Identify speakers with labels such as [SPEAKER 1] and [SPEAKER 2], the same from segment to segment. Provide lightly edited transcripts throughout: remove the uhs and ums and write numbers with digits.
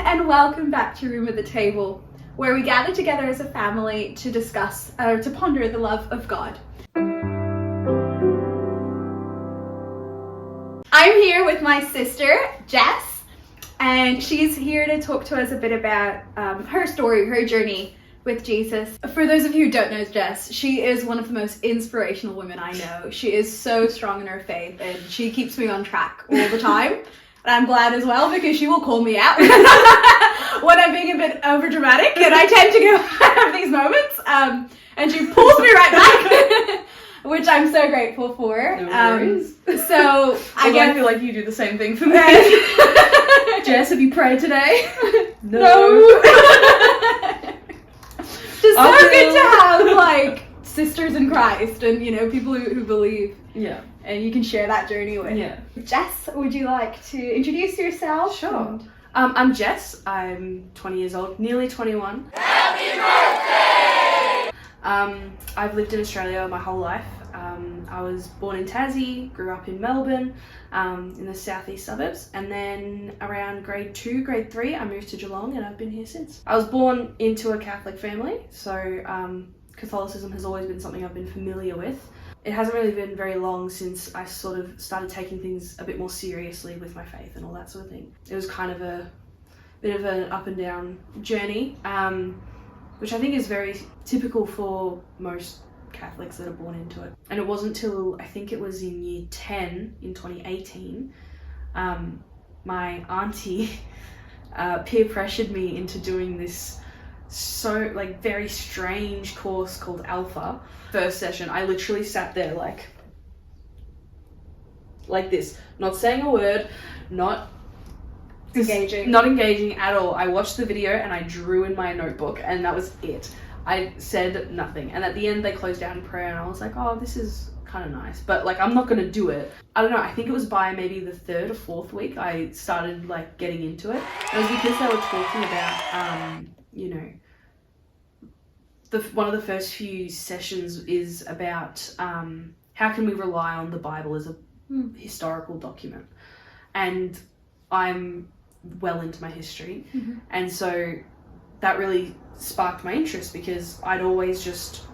[SPEAKER 1] and welcome back to Room at the Table, where we gather together as a family to discuss, to ponder the love of God. I'm here with my sister, Jess, and she's here to talk to us a bit about her story, her journey with Jesus. For those of you who don't know Jess, she is one of the most inspirational women I know. She is so strong in her faith and she keeps me on track all the time. And I'm glad as well because she will call me out when I'm being a bit overdramatic, and I tend to have these moments. And she pulls me right back, which I'm so grateful for.
[SPEAKER 2] No worries.
[SPEAKER 1] So
[SPEAKER 2] I feel like you do the same thing for me. Jess, have you prayed today?
[SPEAKER 1] No. Just so good to have like sisters in Christ and people who believe.
[SPEAKER 2] Yeah.
[SPEAKER 1] And you can share that journey with.
[SPEAKER 2] Yeah.
[SPEAKER 1] Jess, would you like to introduce yourself?
[SPEAKER 2] Sure. I'm Jess. I'm 20 years old, nearly 21.
[SPEAKER 3] Happy birthday!
[SPEAKER 2] I've lived in Australia my whole life. I was born in Tassie, grew up in Melbourne, in the southeast suburbs, and then around grade 2, grade 3, I moved to Geelong, and I've been here since. I was born into a Catholic family, so Catholicism has always been something I've been familiar with. It hasn't really been very long since I sort of started taking things a bit more seriously with my faith and all that sort of thing. It was kind of a bit of an up and down journey, which I think is very typical for most Catholics that are born into it. And it wasn't till I think it was in year 10 in 2018, my auntie peer pressured me into doing this very strange course called Alpha. First session, I literally sat there like this, not saying a word, not engaging at all. I watched the video and I drew in my notebook, and that was it. I said nothing, and at the end they closed out in prayer, and I was like, oh, this is kind of nice, but I'm not gonna do it. I don't know, I think it was by maybe the 3rd or 4th week I started getting into it. It was because they were talking about one of the first few sessions is about how can we rely on the Bible as a historical document, and I'm well into my history, and so that really sparked my interest because I'd always just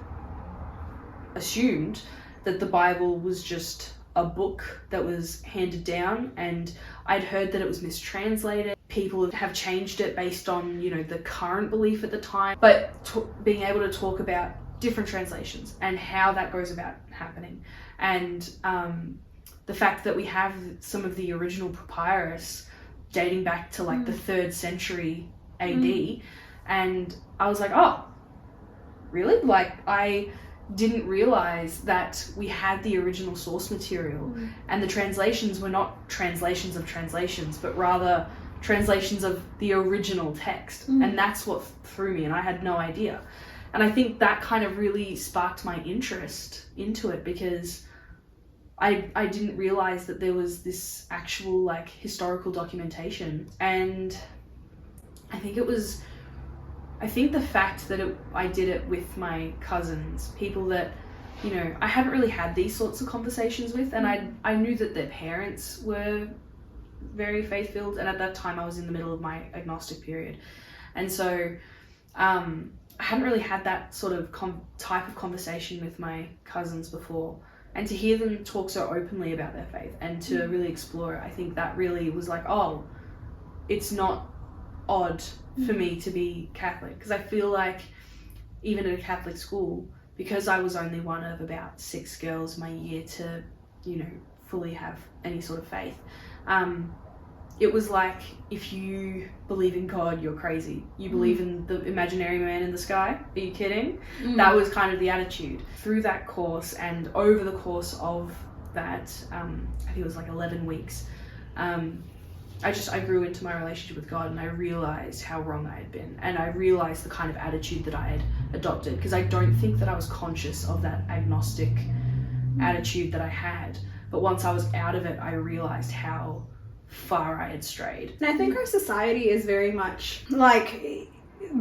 [SPEAKER 2] assumed that the Bible was just a book that was handed down, and I'd heard that it was mistranslated. People have changed it based on, the current belief at the time, but being able to talk about different translations and how that goes about happening, and the fact that we have some of the original papyrus dating back to the 3rd century AD, and I was like, oh, really? I didn't realize that we had the original source material, and the translations were not translations of translations, but rather translations of the original text. And that's what threw me, and I had no idea. And I think that kind of really sparked my interest into it because I didn't realize that there was this actual historical documentation. And I think the fact that I did it with my cousins, people that, I hadn't really had these sorts of conversations with, and I knew that their parents were very faith-filled, and at that time I was in the middle of my agnostic period. And so I hadn't really had that sort of type of conversation with my cousins before. And to hear them talk so openly about their faith and to really explore it, I think that really was oh, it's not odd for me to be Catholic, because I feel like even at a Catholic school, because I was only one of about 6 girls my year to fully have any sort of faith, it was if you believe in God, you're crazy. You believe in the imaginary man in the sky? Are you kidding? That was kind of the attitude. Through that course and over the course of that, I think it was 11 weeks, I grew into my relationship with God, and I realized how wrong I had been, and I realized the kind of attitude that I had adopted, because I don't think that I was conscious of that agnostic attitude that I had, but once I was out of it, I realized how far I had strayed.
[SPEAKER 1] And I think our society is very much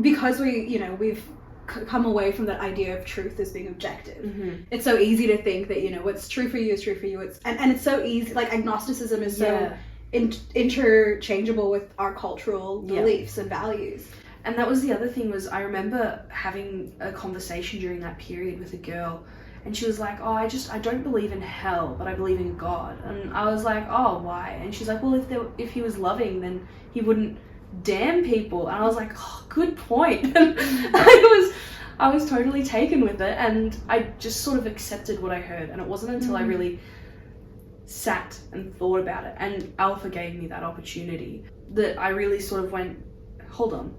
[SPEAKER 1] because we've come away from that idea of truth as being objective. It's so easy to think that what's true for you is true for you. And it's so easy, agnosticism is so interchangeable with our cultural
[SPEAKER 2] Yeah.
[SPEAKER 1] beliefs and values.
[SPEAKER 2] And that was the other thing, was I remember having a conversation during that period with a girl, and she was like, oh, I don't believe in hell, but I believe in God. And I was like, oh, why? And she's like, well, if he was loving, then he wouldn't damn people. And I was like, oh, good point. And I was totally taken with it, and I just sort of accepted what I heard. And it wasn't until I really sat and thought about it, and Alpha gave me that opportunity, that I really sort of went, hold on,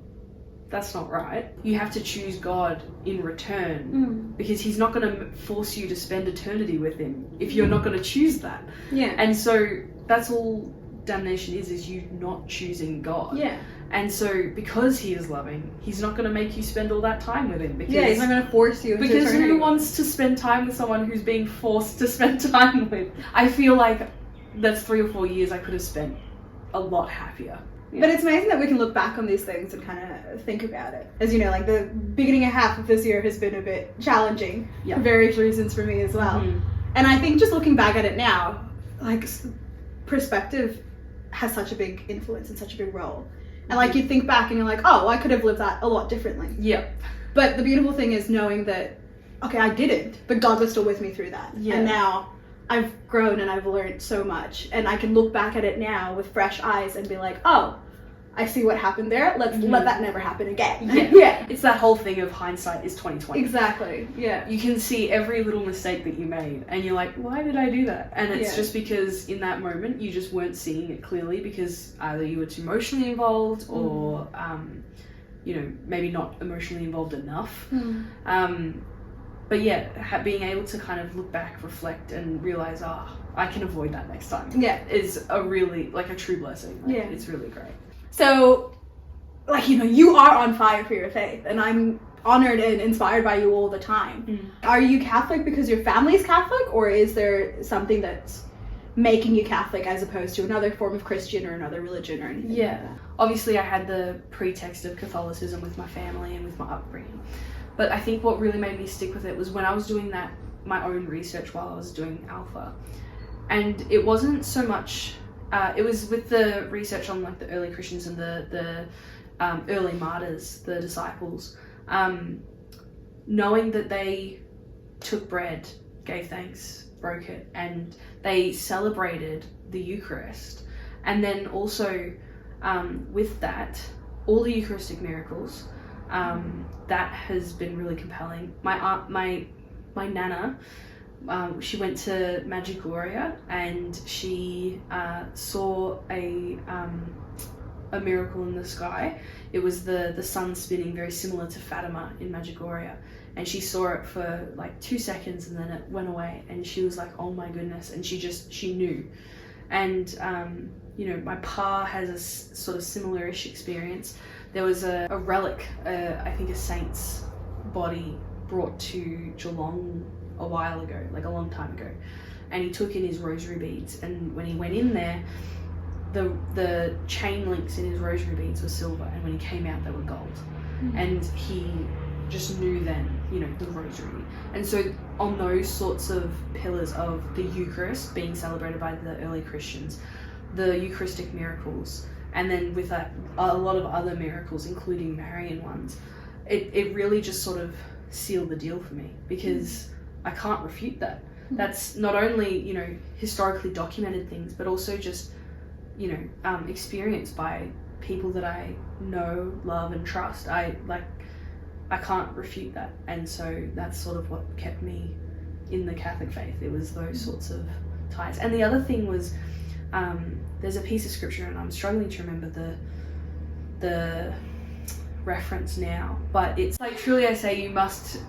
[SPEAKER 2] that's not right. You have to choose God in return, because he's not going to force you to spend eternity with him if you're not going to choose that.
[SPEAKER 1] Yeah.
[SPEAKER 2] And so that's all damnation is you not choosing God.
[SPEAKER 1] Yeah.
[SPEAKER 2] And so because he is loving, he's not going to make you spend all that time with him. Because,
[SPEAKER 1] Yeah, he's not going to force you into
[SPEAKER 2] because
[SPEAKER 1] eternity.
[SPEAKER 2] who wants to spend time with someone who's being forced to spend time with? I feel like that's 3 or 4 years I could have spent a lot happier. Yeah.
[SPEAKER 1] But it's amazing that we can look back on these things and kind of think about it. As you know, like the beginning of half of this year has been a bit challenging for various reasons for me as well. And I think just looking back at it now, like perspective has such a big influence and such a big role. And like you think back and you're like, oh, well, I could have lived that a lot differently.
[SPEAKER 2] Yeah.
[SPEAKER 1] But the beautiful thing is knowing that, okay, I didn't, but God was still with me through that.
[SPEAKER 2] Yeah.
[SPEAKER 1] And now I've grown and I've learned so much, and I can look back at it now with fresh eyes and be like, oh, I see what happened there. Let's let that never happen again.
[SPEAKER 2] Yeah.
[SPEAKER 1] Yeah.
[SPEAKER 2] It's that whole thing of hindsight is 20/20.
[SPEAKER 1] Exactly. Yeah.
[SPEAKER 2] You can see every little mistake that you made, and you're like, why did I do that? And it's just because in that moment you just weren't seeing it clearly, because either you were too emotionally involved, or maybe not emotionally involved enough. But yeah, being able to kind of look back, reflect, and realize, I can avoid that next time.
[SPEAKER 1] Yeah.
[SPEAKER 2] Is a really, like, a true blessing. Like,
[SPEAKER 1] Yeah.
[SPEAKER 2] It's really great.
[SPEAKER 1] So, like, you are on fire for your faith, and I'm honored and inspired by you all the time. Are you Catholic because your family's Catholic, or is there something that's making you Catholic as opposed to another form of Christian or another religion or anything?
[SPEAKER 2] Yeah.
[SPEAKER 1] Like that?
[SPEAKER 2] Obviously, I had the pretext of Catholicism with my family and with my upbringing. But I think what really made me stick with it was when I was doing my own research while I was doing Alpha. And it wasn't so much, it was with the research on like the early Christians and the early martyrs, the disciples, knowing that they took bread, gave thanks, broke it, and they celebrated the Eucharist. And then also with that, all the Eucharistic miracles, that has been really compelling. My aunt, my nana, she went to Medjugorje, and she saw a miracle in the sky. It was the sun spinning, very similar to Fatima in Medjugorje, and she saw it for like 2 seconds, and then it went away, and she was like, oh my goodness, and she knew. And my pa has a sort of similar-ish experience. There was a relic, I think a saint's body, brought to Geelong a while ago, like a long time ago, and he took in his rosary beads, and when he went in there, the chain links in his rosary beads were silver, and when he came out they were gold. And he just knew then, the rosary. And so on those sorts of pillars of the Eucharist being celebrated by the early Christians, the Eucharistic miracles, and then with a lot of other miracles, including Marian ones, it really just sort of sealed the deal for me, because I can't refute that. That's not only, historically documented things, but also just, experienced by people that I know, love, and trust. I can't refute that. And so that's sort of what kept me in the Catholic faith. It was those sorts of ties. And the other thing was, there's a piece of scripture, and I'm struggling to remember the reference now, but it's like, truly I say, you must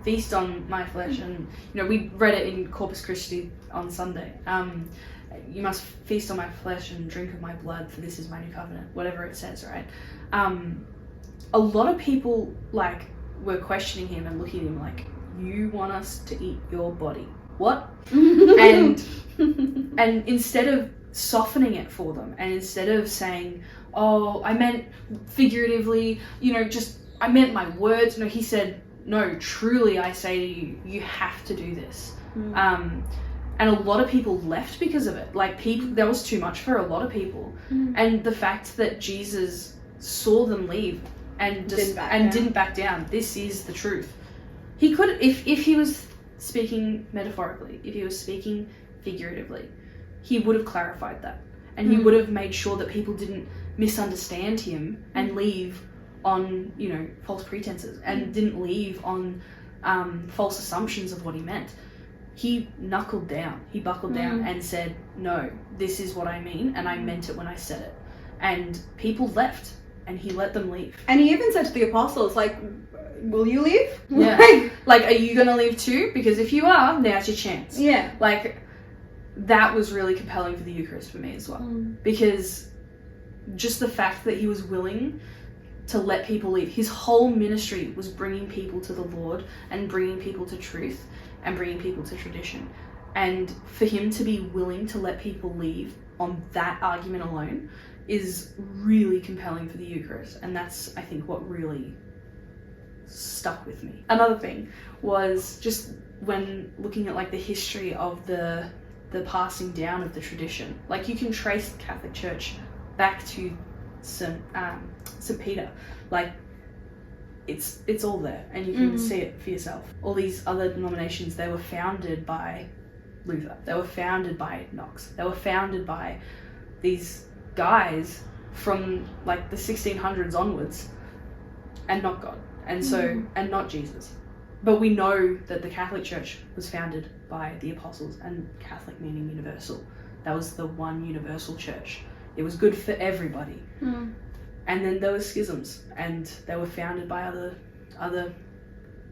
[SPEAKER 2] feast on my flesh. And we read it in Corpus Christi on Sunday. You must feast on my flesh and drink of my blood, for this is my new covenant, whatever it says, right? A lot of people were questioning him and looking at him like, you want us to eat your body? What? and instead of softening it for them, and instead of saying, oh, I meant figuratively, I meant my words, he said, no, truly I say to you, you have to do this. And a lot of people left because of it. Like, people, that was too much for a lot of people. And the fact that Jesus saw them leave and didn't back down. This is the truth. He could, if he was speaking metaphorically, if he was speaking figuratively, he would have clarified that. And he would have made sure that people didn't misunderstand him and leave on, you know, false pretenses, and didn't leave on false assumptions of what he meant. He knuckled down, he buckled down and said, no, this is what I mean, and I meant it when I said it. And people left, and he let them leave.
[SPEAKER 1] And he even said to the apostles, like, will you leave?
[SPEAKER 2] Yeah. Like, are you gonna leave too? Because if you are, now's your chance.
[SPEAKER 1] Yeah.
[SPEAKER 2] Like, that was really compelling for the Eucharist for me as well. Because just the fact that he was willing to let people leave. His whole ministry was bringing people to the Lord and bringing people to truth and bringing people to tradition. And for him to be willing to let people leave on that argument alone is really compelling for the Eucharist. And that's, I think, what really stuck with me. Another thing was just when looking at like the history of the passing down of the tradition. Like, you can trace the Catholic Church back to St. Peter. Like, it's all there, and you can see it for yourself. All these other denominations, they were founded by Luther. They were founded by Knox. They were founded by these guys from like the 1600s onwards, and not God, and so and not Jesus. But we know that the Catholic Church was founded by the apostles, and Catholic meaning universal. That was the one universal church. It was good for everybody. And then there were schisms, and they were founded by other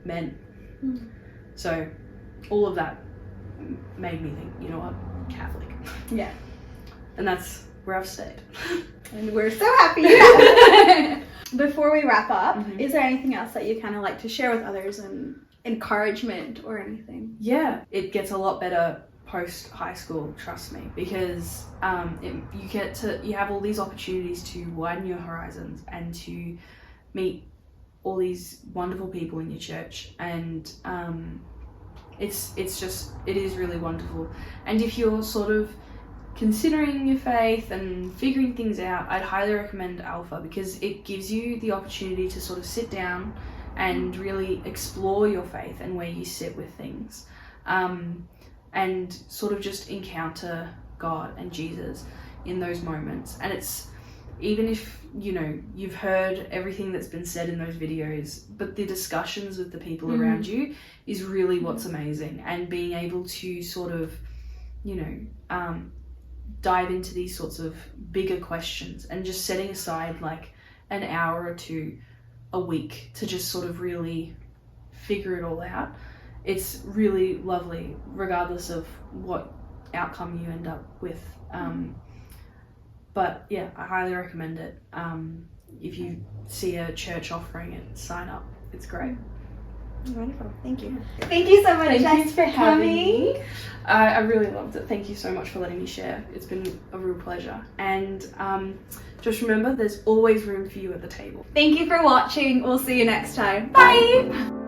[SPEAKER 2] men. So all of that made me think, you know what, Catholic.
[SPEAKER 1] Yeah.
[SPEAKER 2] And that's where I've stayed.
[SPEAKER 1] And we're so happy you have. Before we wrap up, is there anything else that you kind of like to share with others, and encouragement or anything?
[SPEAKER 2] Yeah, it gets a lot better post high school, trust me, because you have all these opportunities to widen your horizons and to meet all these wonderful people in your church, and it is really wonderful. And if you're sort of considering your faith and figuring things out, I'd highly recommend Alpha, because it gives you the opportunity to sort of sit down and really explore your faith and where you sit with things, and sort of just encounter God and Jesus in those moments. And it's, even if, you know, you've heard everything that's been said in those videos, but the discussions with the people around you is really what's amazing. And being able to sort of, you know, dive into these sorts of bigger questions, and just setting aside like an hour or two a week to just sort of really figure it all out. It's really lovely, regardless of what outcome you end up with. But yeah, I highly recommend it. If you see a church offering it, sign up. It's great.
[SPEAKER 1] Wonderful. Thank you. Thank you so much, Jess, for coming.
[SPEAKER 2] I really loved it. Thank you so much for letting me share. It's been a real pleasure. And just remember, there's always room for you at the table.
[SPEAKER 1] Thank you for watching. We'll see you next time. Bye.